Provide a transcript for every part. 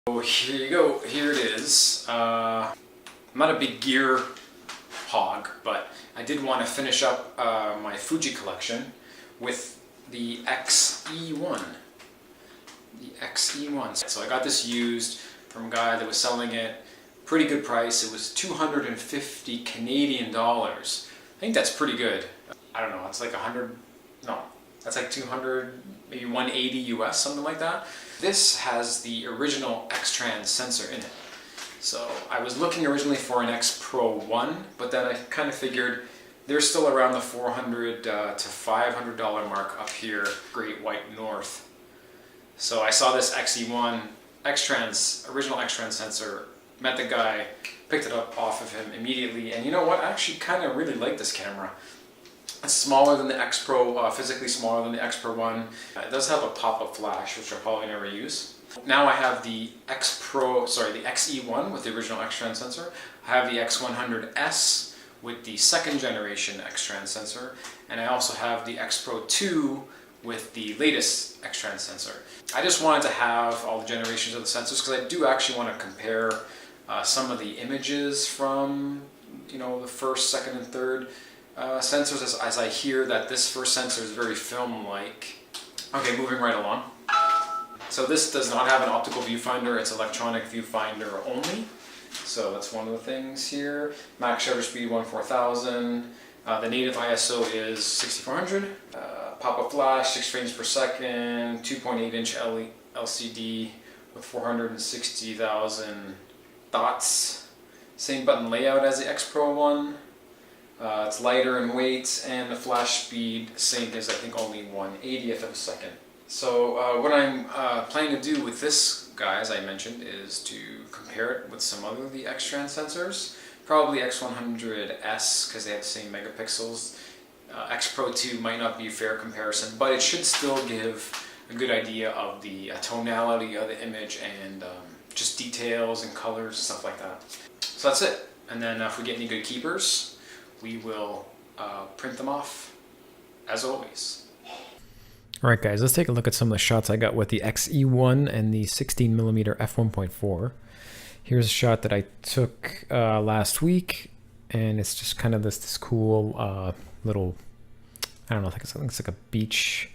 So here you go, here it is. I'm not a big gear hog, but I did want to finish up my Fuji collection with the X-E1. The X-E1. So I got this used from a guy that was selling it, pretty good price. It was 250 Canadian dollars. I think that's pretty good. I don't know, it's like 100, no, that's like 200, maybe 180 US, something like that. This has the original X-Trans sensor in it. So I was looking originally for an X Pro 1, but then I kind of figured they're still around the $400 to $500 mark up here, Great White North. So I saw this X-E1 X-Trans, original X-Trans sensor, met the guy, picked it up off of him immediately, and you know what, I actually kind of really like this camera. It's smaller than the X Pro, physically smaller than the X Pro 1. It does have a pop-up flash, which I'll probably never use. Now I have the the X-E1 with the original X-Trans sensor. I have the X100S with the second generation X-Trans sensor, and I also have the X Pro 2 with the latest X-Trans sensor. I just wanted to have all the generations of the sensors because I do actually want to compare some of the images from, you know, the first, second, and third sensors as I hear that this first sensor is very film-like. Okay, moving right along. So this does not have an optical viewfinder, it's electronic viewfinder only. So that's one of the things here. Max shutter speed 14000. The native ISO is 6400. Pop-up flash, 6 frames per second, 2.8-inch LCD with 460,000 dots. Same button layout as the X Pro 1. It's lighter in weight, and the flash speed sync is I think only 1/80th of a second. So what I'm planning to do with this guy, as I mentioned, is to compare it with some other of the X-Trans sensors. Probably X100S because they have the same megapixels. X Pro 2 might not be a fair comparison, but it should still give a good idea of the tonality of the image and just details and colors and stuff like that. So that's it. And then if we get any good keepers, we will print them off, as always. Alright guys, let's take a look at some of the shots I got with the X-E1 and the 16mm f1.4. Here's a shot that I took last week, and it's just kind of this cool little, I don't know, I think it's like a beach,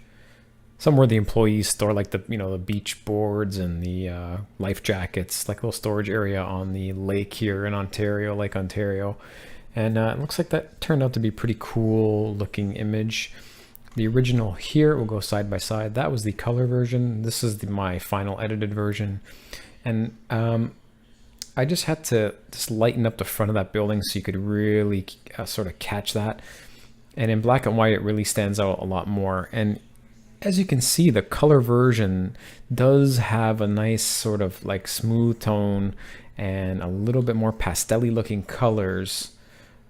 somewhere the employees store like the, you know, the beach boards and the life jackets, like a little storage area on the lake here in Ontario, Lake Ontario. And it looks like that turned out to be a pretty cool looking image. The original here will go side by side. That was the color version. This is my final edited version. And I just had to lighten up the front of that building so you could really sort of catch that. And in black and white, it really stands out a lot more. And as you can see, the color version does have a nice sort of like smooth tone and a little bit more pastel-y looking colors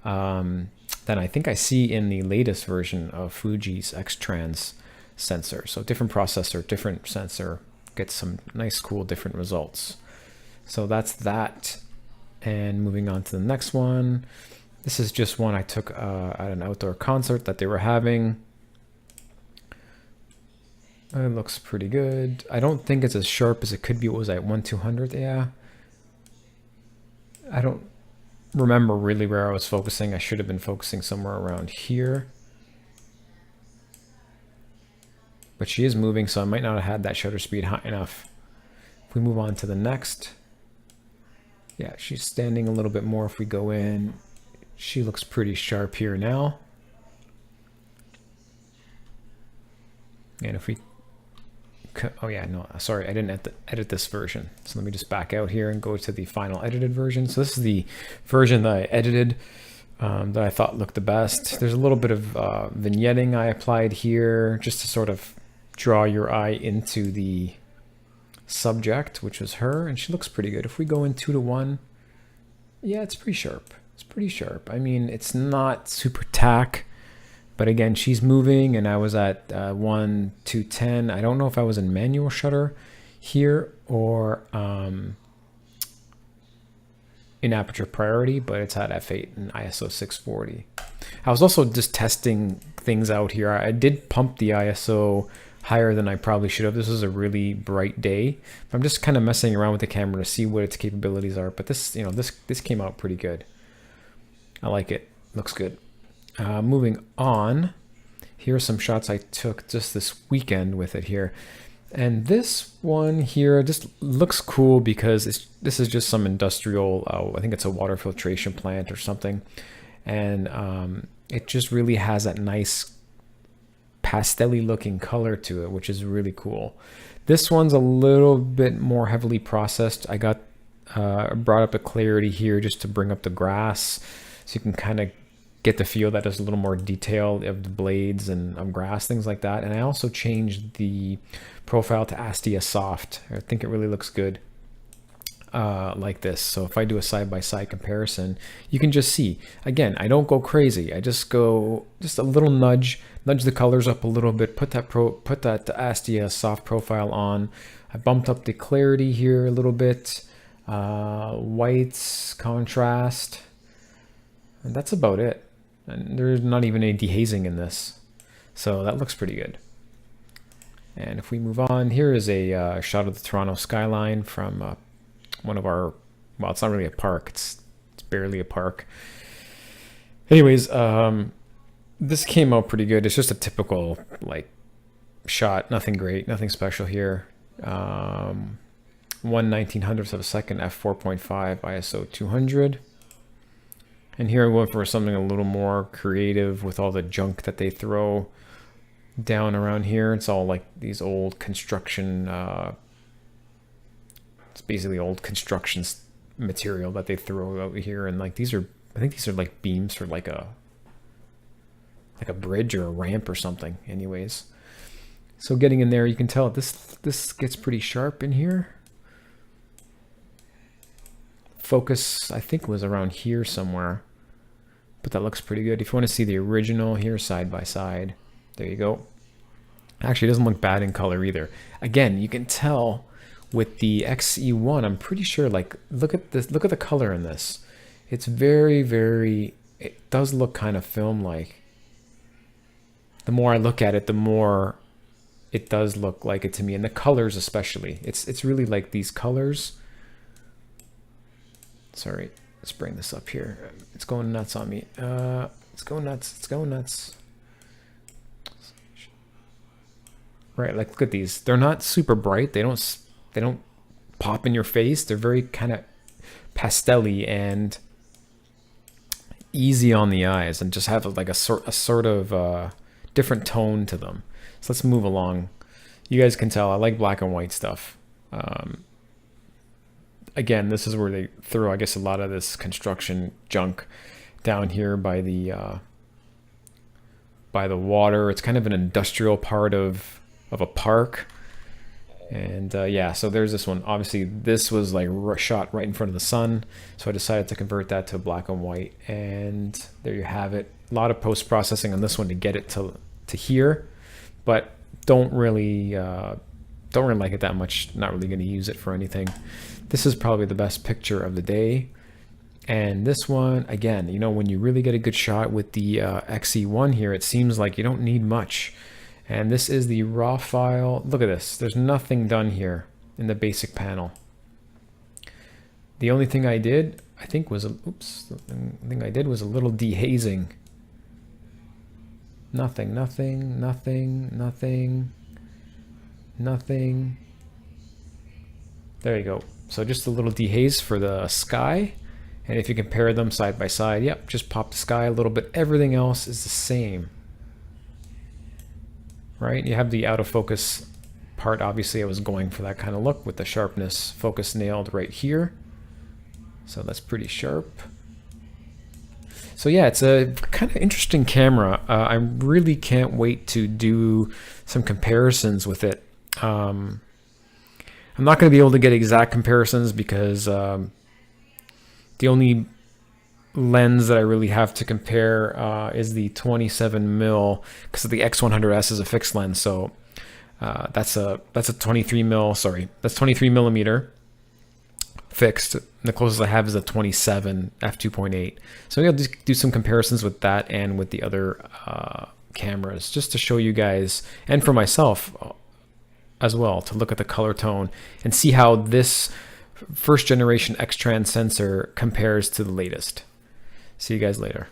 than I think I see in the latest version of Fuji's X-Trans sensor. So different processor, different sensor, gets some nice, cool, different results. So that's that. And moving on to the next one. This is just one I took at an outdoor concert that they were having. It looks pretty good. I don't think it's as sharp as it could be. What was that, 1/200th? Yeah. I don't remember really where I was focusing. I should have been focusing somewhere around here. But she is moving, so I might not have had that shutter speed high enough. If we move on to the next. Yeah, she's standing a little bit more. If we go in, she looks pretty sharp here now. And if we, oh yeah, no, sorry, I didn't edit this version. So let me just back out here and go to the final edited version. So this is the version that I edited that I thought looked the best. There's a little bit of vignetting I applied here just to sort of draw your eye into the subject, which was her, and she looks pretty good. If we go in 2:1, yeah, it's pretty sharp. It's pretty sharp. I mean, it's not super tack, but again, she's moving, and I was at 1:10. I don't know if I was in manual shutter here or in aperture priority, but it's at f8 and ISO 640. I was also just testing things out here. I did pump the ISO higher than I probably should have. This was a really bright day. I'm just kind of messing around with the camera to see what its capabilities are. But this, you know, this came out pretty good. I like it. Looks good. Moving on. Here are some shots I took just this weekend with it here. And this one here just looks cool because this is just some industrial, I think it's a water filtration plant or something. And it just really has that nice pastel-y looking color to it, which is really cool. This one's a little bit more heavily processed. I got brought up a clarity here just to bring up the grass, so you can kind of get the feel that there's a little more detail of the blades and grass, things like that. And I also changed the profile to ASTIA soft. I think it really looks good like this. So if I do a side-by-side comparison, you can just see, again, I don't go crazy. I just go just a little nudge the colors up a little bit, put that ASTIA soft profile on. I bumped up the clarity here a little bit, whites, contrast, and that's about it. And there's not even any dehazing in this. So that looks pretty good. And if we move on, here is a shot of the Toronto skyline from one of our, well, it's not really a park. It's barely a park. Anyways, this came out pretty good. It's just a typical like shot. Nothing great, nothing special here. 1/1900th of a second, f4.5, ISO 200. And here I'm going for something a little more creative with all the junk that they throw down around here. It's all like these old construction, it's basically old construction material that they throw out here. And like these are, I think these are like beams for like a bridge or a ramp or something. Anyways, so getting in there, you can tell this gets pretty sharp in here. Focus, I think, was around here somewhere. But that looks pretty good. If you want to see the original, here side by side, there you go. Actually, it doesn't look bad in color either. Again, you can tell with the X-E1, I'm pretty sure, like, look at this, look at the color in this. It's very, very, it does look kind of film-like. The more I look at it, the more it does look like it to me, and the colors especially. It's really like these colors. Sorry. Let's bring this up here. It's going nuts on me. It's going nuts. It's going nuts. Right, like look at these. They're not super bright. They don't pop in your face. They're very kind of pastel-y and easy on the eyes, and just have like a sort of different tone to them. So let's move along. You guys can tell I like black and white stuff. Again, this is where they throw, I guess, a lot of this construction junk down here by the water. It's kind of an industrial part of a park. And yeah, so there's this one. Obviously, this was like shot right in front of the sun. So I decided to convert that to black and white. And there you have it. A lot of post-processing on this one to get it to here. But don't really like it that much. Not really going to use it for anything. This is probably the best picture of the day. And this one, again, you know, when you really get a good shot with the X-E1 here, it seems like you don't need much. And this is the raw file. Look at this. There's nothing done here in the basic panel. The only thing I did, I think, was, oops, the thing I did was a little dehazing. Nothing, nothing, nothing, nothing, nothing. There you go. So just a little dehaze for the sky. And if you compare them side by side, yep, just pop the sky a little bit. Everything else is the same. Right? You have the out of focus part. Obviously, I was going for that kind of look with the sharpness. Focus nailed right here. So that's pretty sharp. So yeah, it's a kind of interesting camera. I really can't wait to do some comparisons with it. I'm not going to be able to get exact comparisons because the only lens that I really have to compare is the 27mm, because the X100S is a fixed lens. So that's a 23mm. Sorry, that's 23mm fixed. The closest I have is a 27 f2.8. So I'll just do some comparisons with that and with the other cameras, just to show you guys, and for myself as well, to look at the color tone and see how this first generation X-Trans sensor compares to the latest. See you guys later.